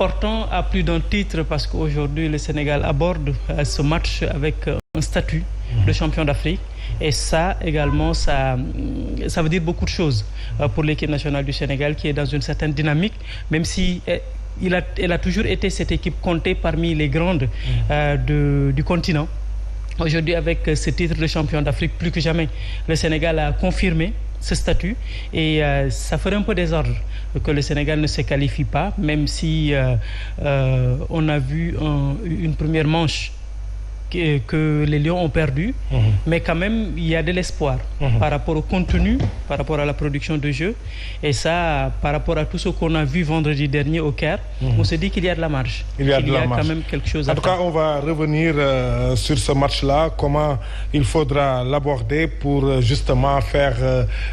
important à plus d'un titre parce qu'aujourd'hui le Sénégal aborde ce match avec un statut de champion d'Afrique et ça également ça veut dire beaucoup de choses pour l'équipe nationale du Sénégal qui est dans une certaine dynamique même si elle a toujours été cette équipe comptée parmi les grandes du continent. Aujourd'hui avec ce titre de champion d'Afrique plus que jamais le Sénégal a confirmé ce statut et ça ferait un peu désordre que le Sénégal ne se qualifie pas même si on a vu une première manche que les Lions ont perdu mais quand même il y a de l'espoir par rapport au contenu, par rapport à la production de jeu et ça par rapport à tout ce qu'on a vu vendredi dernier au Caire on se dit qu'il y a de la marge, il y a quand même quelque chose à faire. En tout cas on va revenir sur ce match-là, comment il faudra l'aborder pour justement faire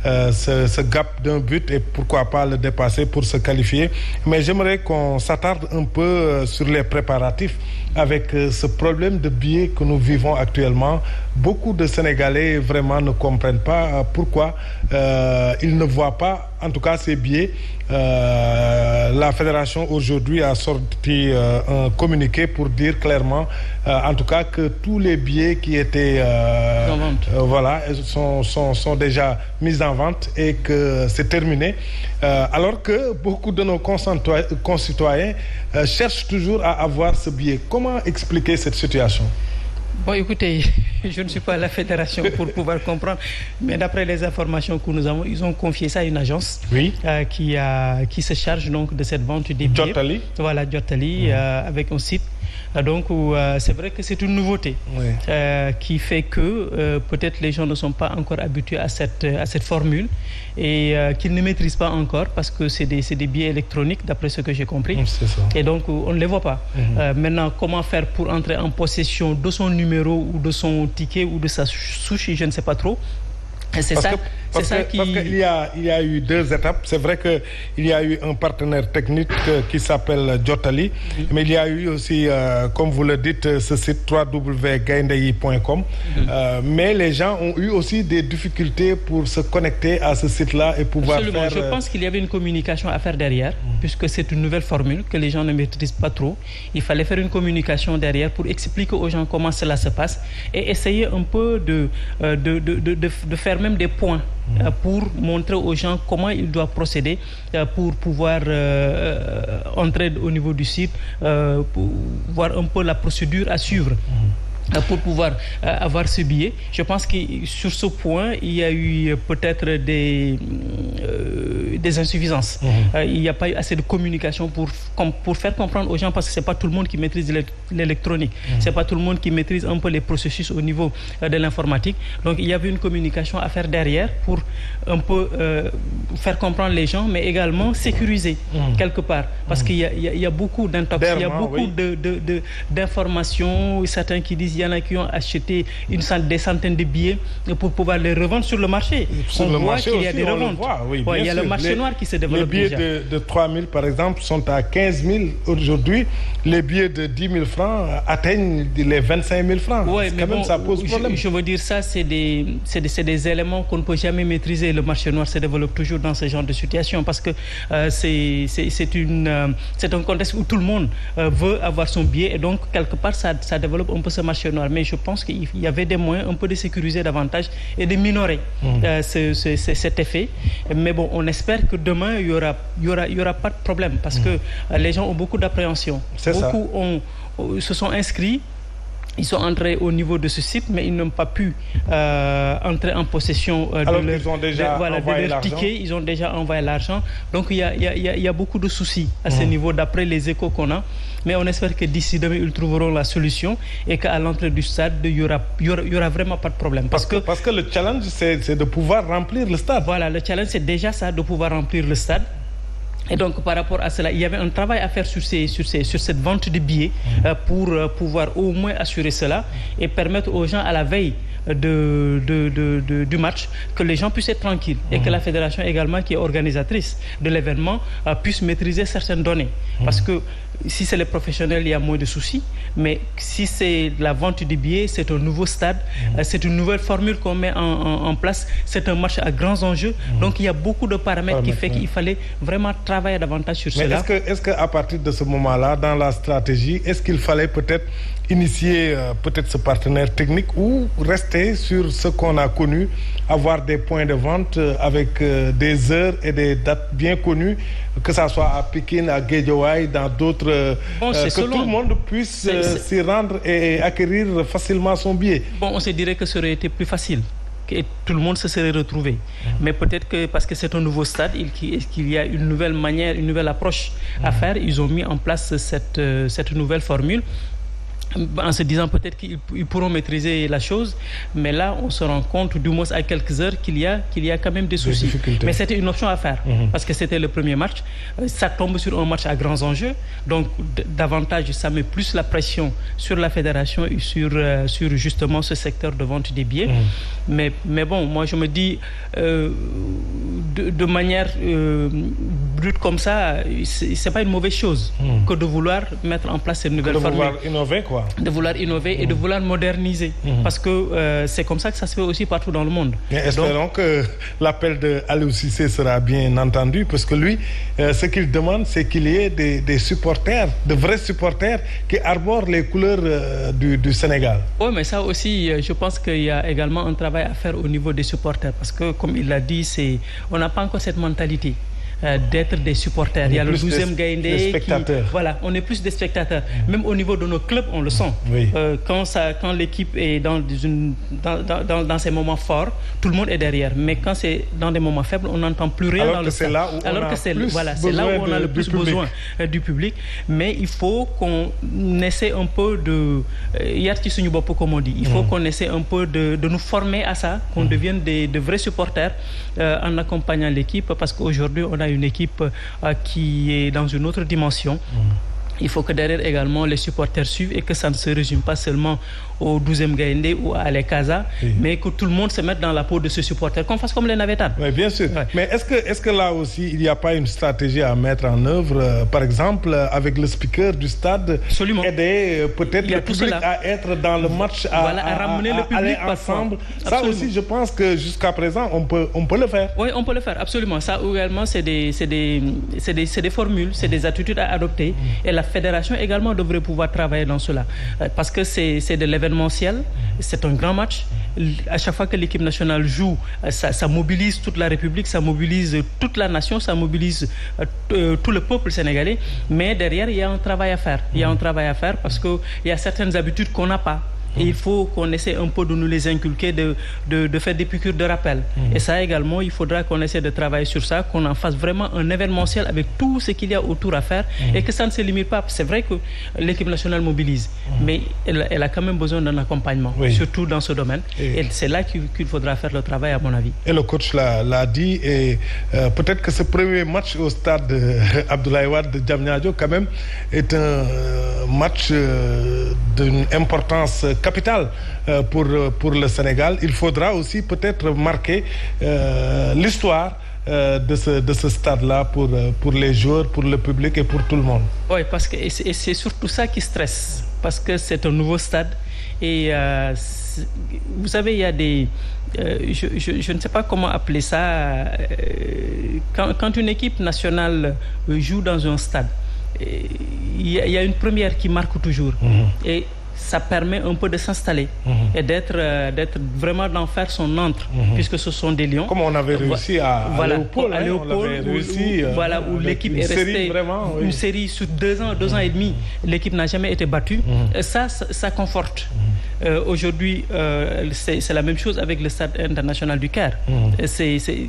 ce gap d'un but et pourquoi pas le dépasser pour se qualifier, mais j'aimerais qu'on s'attarde un peu sur les préparatifs avec ce problème de billets que nous vivons actuellement. Beaucoup de Sénégalais vraiment ne comprennent pas pourquoi ils ne voient pas en tout cas ces billets. La fédération aujourd'hui a sorti un communiqué pour dire clairement en tout cas que tous les billets qui étaient voilà sont déjà mis en vente et que c'est terminé alors que beaucoup de nos concitoyens cherchent toujours à avoir ce billet. Comment expliquer cette situation? Bon, écoutez, je ne suis pas à la fédération pour pouvoir comprendre, mais d'après les informations que nous avons, ils ont confié ça à une agence qui se charge donc de cette vente des billets. Jotali. Voilà, Jotali, avec un site. Donc, c'est vrai que c'est une nouveauté qui fait que peut-être les gens ne sont pas encore habitués à cette formule et qu'ils ne maîtrisent pas encore parce que c'est des billets électroniques, d'après ce que j'ai compris. C'est ça. Et donc, on ne les voit pas. Maintenant, comment faire pour entrer en possession de son numéro ou de son ticket ou de sa souche, je ne sais pas trop. Parce qu'il y a eu deux étapes. C'est vrai que il y a eu un partenaire technique qui s'appelle Jotali, mais il y a eu aussi, comme vous le dites, ce site www.gaindeyi.com. Mais les gens ont eu aussi des difficultés pour se connecter à ce site-là et pouvoir faire... Je pense qu'il y avait une communication à faire derrière, puisque c'est une nouvelle formule que les gens ne maîtrisent pas trop. Il fallait faire une communication derrière pour expliquer aux gens comment cela se passe et essayer un peu de faire même des points pour montrer aux gens comment ils doivent procéder pour pouvoir entrer au niveau du site, pour voir un peu la procédure à suivre. Pour pouvoir avoir ce billet. Je pense que sur ce point, il y a eu peut-être des insuffisances. Il n'y a pas eu assez de communication pour faire comprendre aux gens parce que ce n'est pas tout le monde qui maîtrise l'électronique. Ce n'est pas tout le monde qui maîtrise un peu les processus au niveau de l'informatique. Donc il y avait une communication à faire derrière pour un peu faire comprendre les gens, mais également sécuriser quelque part. Parce qu'il y a beaucoup d'intox, il y a beaucoup d'informations, certains qui disent il y en a qui ont acheté des centaines de billets pour pouvoir les revendre sur le marché. Sur le marché qu'il y a aussi, des reventes. Il y a le marché noir qui se développe déjà. Les billets de 3 000 par exemple sont à 15 000 aujourd'hui. Les billets de 10 000 francs atteignent les 25 000 francs. Mais quand même, ça pose problème. Je veux dire ça, c'est des éléments qu'on ne peut jamais maîtriser. Le marché noir se développe toujours dans ce genre de situation parce que c'est un contexte où tout le monde veut avoir son billet et donc quelque part ça développe un peu ce marché noir. Mais je pense qu'il y avait des moyens un peu de sécuriser davantage et de minorer cet effet. Mais bon, on espère que demain, il y aura pas de problème parce que les gens ont beaucoup d'appréhension. Beaucoup se sont inscrits. Ils sont entrés au niveau de ce site, mais ils n'ont pas pu entrer en possession de leur ticket. Ils ont déjà envoyé l'argent. Donc, il y a beaucoup de soucis à ce niveau, d'après les échos qu'on a. Mais on espère que d'ici demain, ils trouveront la solution et qu'à l'entrée du stade, il y aura vraiment pas de problème. Parce que le challenge, c'est de pouvoir remplir le stade. Voilà, le challenge, c'est déjà ça, de pouvoir remplir le stade. Et donc, par rapport à cela, il y avait un travail à faire sur cette vente de billets pour pouvoir au moins assurer cela et permettre aux gens à la veille du match, que les gens puissent être tranquilles et que la fédération également, qui est organisatrice de l'événement, puisse maîtriser certaines données. Parce que si c'est les professionnels, il y a moins de soucis, mais si c'est la vente du billet, c'est un nouveau stade, c'est une nouvelle formule qu'on met en place, c'est un match à grands enjeux, donc il y a beaucoup de paramètres qui fait qu'il fallait vraiment travailler davantage sur cela. Est-ce qu'à partir de ce moment-là, dans la stratégie, est-ce qu'il fallait peut-être initier peut-être ce partenaire technique ou rester sur ce qu'on a connu, avoir des points de vente avec des heures et des dates bien connues, que ça soit à Pékin, à Guédiawaye, dans d'autres, que tout le monde puisse s'y rendre et acquérir facilement son billet. Bon, on se dirait que ça aurait été plus facile. Et tout le monde se serait retrouvé. Mais peut-être que parce que c'est un nouveau stade, qu'il y a une nouvelle manière, une nouvelle approche à faire, ils ont mis en place cette nouvelle formule, en se disant peut-être qu'ils pourront maîtriser la chose, mais là on se rend compte, du moins à quelques heures, qu'il y a quand même des soucis. Mais c'était une option à faire, parce que c'était le premier match. Ça tombe sur un match à grands enjeux, donc davantage ça met plus la pression sur la fédération et sur justement ce secteur de vente des billets. Mais bon, moi je me dis, de manière brute comme ça, c'est pas une mauvaise chose que de vouloir mettre en place une nouvelle formule. De vouloir innover, quoi. De vouloir innover et de vouloir moderniser. Parce que c'est comme ça que ça se fait aussi partout dans le monde. Mais espérons que l'appel de Aliou Cissé sera bien entendu, parce que lui, ce qu'il demande, c'est qu'il y ait des supporters, de vrais supporters qui arborent les couleurs du Sénégal. Oui, mais ça aussi, je pense qu'il y a également un travail à faire au niveau des supporters, parce que, comme il l'a dit, on n'a pas encore cette mentalité d'être des supporters. Il y a le 12e Gaïndé qui... Voilà, on est plus des spectateurs. Même au niveau de nos clubs, on le sent. Quand l'équipe est dans ses moments forts, tout le monde est derrière. Mais quand c'est dans des moments faibles, on n'entend plus rien dans le stade. Alors que c'est là où on a le plus besoin du public. Mais il faut qu'on essaie un peu de... comme on dit. Il faut qu'on essaie un peu de nous former à ça, qu'on devienne de vrais supporters en accompagnant l'équipe, parce qu'aujourd'hui, on a une équipe qui est dans une autre dimension. Il faut que derrière également les supporters suivent et que ça ne se résume pas seulement au 12e Gaïndé ou à Les Casa, mais que tout le monde se mette dans la peau de ce supporter, qu'on fasse comme les Navétanes. Oui, bien sûr. Mais est-ce que là aussi, il n'y a pas une stratégie à mettre en œuvre, par exemple, avec le speaker du stade, aider peut-être le public à être dans le match, à ramener le public aller ensemble. Ça aussi, je pense que jusqu'à présent, on peut le faire. Oui, on peut le faire, absolument. Ça également, c'est des formules, c'est des attitudes à adopter. Et la fédération également devrait pouvoir travailler dans cela. Parce que c'est de l'événementiel, c'est un grand match. À chaque fois que l'équipe nationale joue, ça mobilise toute la République, ça mobilise toute la nation, ça mobilise tout le peuple sénégalais. Mais derrière, il y a un travail à faire. Il y a un travail à faire parce qu'il y a certaines habitudes qu'on n'a pas. Et il faut qu'on essaie un peu de nous les inculquer, de faire des piqûres de rappel. Et ça également, il faudra qu'on essaie de travailler sur ça, qu'on en fasse vraiment un événementiel avec tout ce qu'il y a autour à faire et que ça ne se limite pas. C'est vrai que l'équipe nationale mobilise, mais elle a quand même besoin d'un accompagnement, surtout dans ce domaine. Et c'est là qu'il faudra faire le travail, à mon avis. Et le coach l'a dit, et peut-être que ce premier match au stade Abdoulaye Wade de Diamniadio, quand même, est un match d'une importance capitale pour le Sénégal. Il faudra aussi peut-être marquer l'histoire de ce stade-là pour les joueurs, pour le public et pour tout le monde. Oui, parce que c'est surtout ça qui stresse, parce que c'est un nouveau stade et vous savez, il y a des... je ne sais pas comment appeler ça. Quand une équipe nationale joue dans un stade, il y a une première qui marque toujours. Et ça permet un peu de s'installer et d'être vraiment d'en faire son antre, puisque ce sont des lions. Comme on avait réussi à Léopold, où l'équipe est restée une série sur 2 ans et demi. L'équipe n'a jamais été battue. Et ça conforte. Aujourd'hui, c'est la même chose avec le stade international du Caire.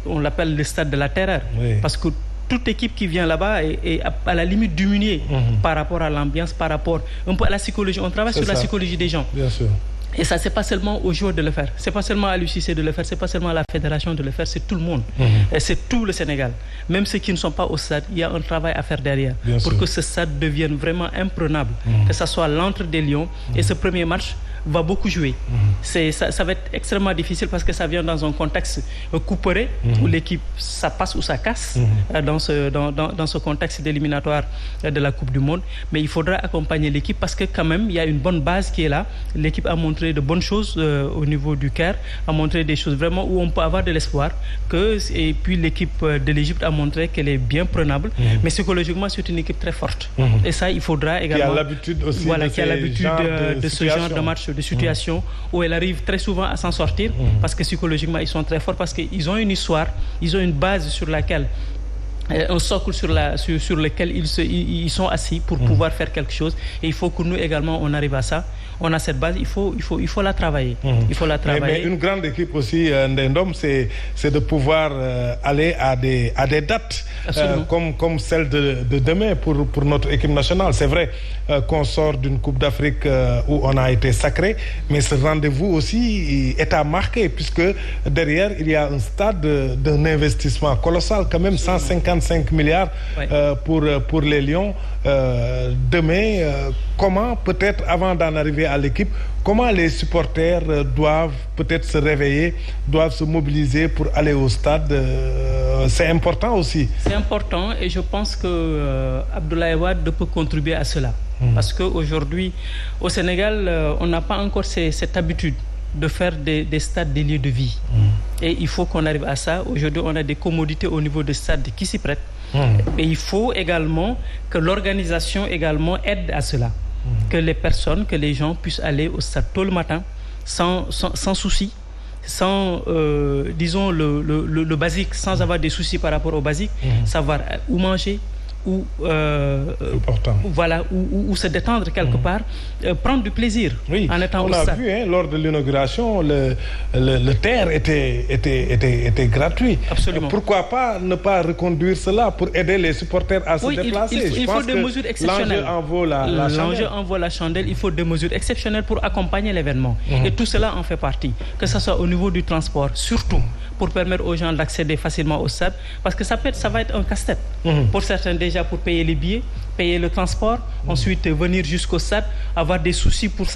On l'appelle le stade de la terreur, parce que toute équipe qui vient là-bas est à la limite diminuée par rapport à l'ambiance, par rapport un peu à la psychologie. On travaille sur la psychologie des gens. Bien sûr. Et ça, c'est pas seulement aux joueurs de le faire, c'est pas seulement à l'UCC de le faire, c'est pas seulement à la fédération de le faire, c'est tout le monde. Et c'est tout le Sénégal. Même ceux qui ne sont pas au stade, il y a un travail à faire derrière pour que ce stade devienne vraiment imprenable, que ça soit l'antre des Lions. Et ce premier match va beaucoup jouer. Ça va être extrêmement difficile parce que ça vient dans un contexte couperet où l'équipe, ça passe ou ça casse dans ce contexte d'éliminatoire de la Coupe du Monde. Mais il faudra accompagner l'équipe parce que quand même, il y a une bonne base qui est là. L'équipe a montré de bonnes choses au niveau du Caire, a montré des choses vraiment où on peut avoir de l'espoir. Et puis l'équipe de l'Égypte a montré qu'elle est bien prenable. Mais psychologiquement, c'est une équipe très forte. Et ça, il faudra également... Qui a l'habitude aussi de ce genre de match, de situation où elle arrive très souvent à s'en sortir parce que psychologiquement, ils sont très forts parce qu'ils ont une histoire, ils ont une base sur laquelle... un socle sur lequel ils sont assis pour pouvoir faire quelque chose. Et il faut que nous également, on arrive à ça. On a cette base, il faut la travailler. Il faut la travailler. Mais une grande équipe aussi, Ndendom, c'est de pouvoir aller à des dates comme celle de demain pour notre équipe nationale. C'est vrai qu'on sort d'une Coupe d'Afrique où on a été sacré, mais ce rendez-vous aussi est à marquer puisque derrière, il y a un stade d'un investissement colossal, quand même 155 milliards pour les Lions. Demain, comment peut-être avant d'en arriver à l'équipe, comment les supporters doivent peut-être se réveiller, doivent se mobiliser pour aller au stade. C'est important aussi. C'est important et je pense que Abdoulaye Wade peut contribuer à cela. Parce qu'aujourd'hui, au Sénégal, on n'a pas encore cette habitude de faire des stades des lieux de vie. Et il faut qu'on arrive à ça. Aujourd'hui, on a des commodités au niveau des stades qui s'y prêtent. Et il faut également que l'organisation également aide à cela. Que les personnes, que les gens puissent aller au stade tôt le matin sans souci, sans, disons, le basique, sans avoir des soucis par rapport au basique, savoir où manger, ou se détendre quelque part, prendre du plaisir en étant au stade. On a vu lors de l'inauguration, le terre était gratuit. Absolument. Pourquoi pas ne pas reconduire cela pour aider les supporters à se déplacer? Il faut des mesures exceptionnelles. L'enjeu en vaut la chandelle. Il faut des mesures exceptionnelles pour accompagner l'événement. Et tout cela en fait partie. Que ce soit au niveau du transport, surtout pour permettre aux gens d'accéder facilement au stade, parce que ça va être un casse-tête. Pour certains déjà pour payer les billets, payer le transport, ensuite venir jusqu'au stade, avoir des soucis pour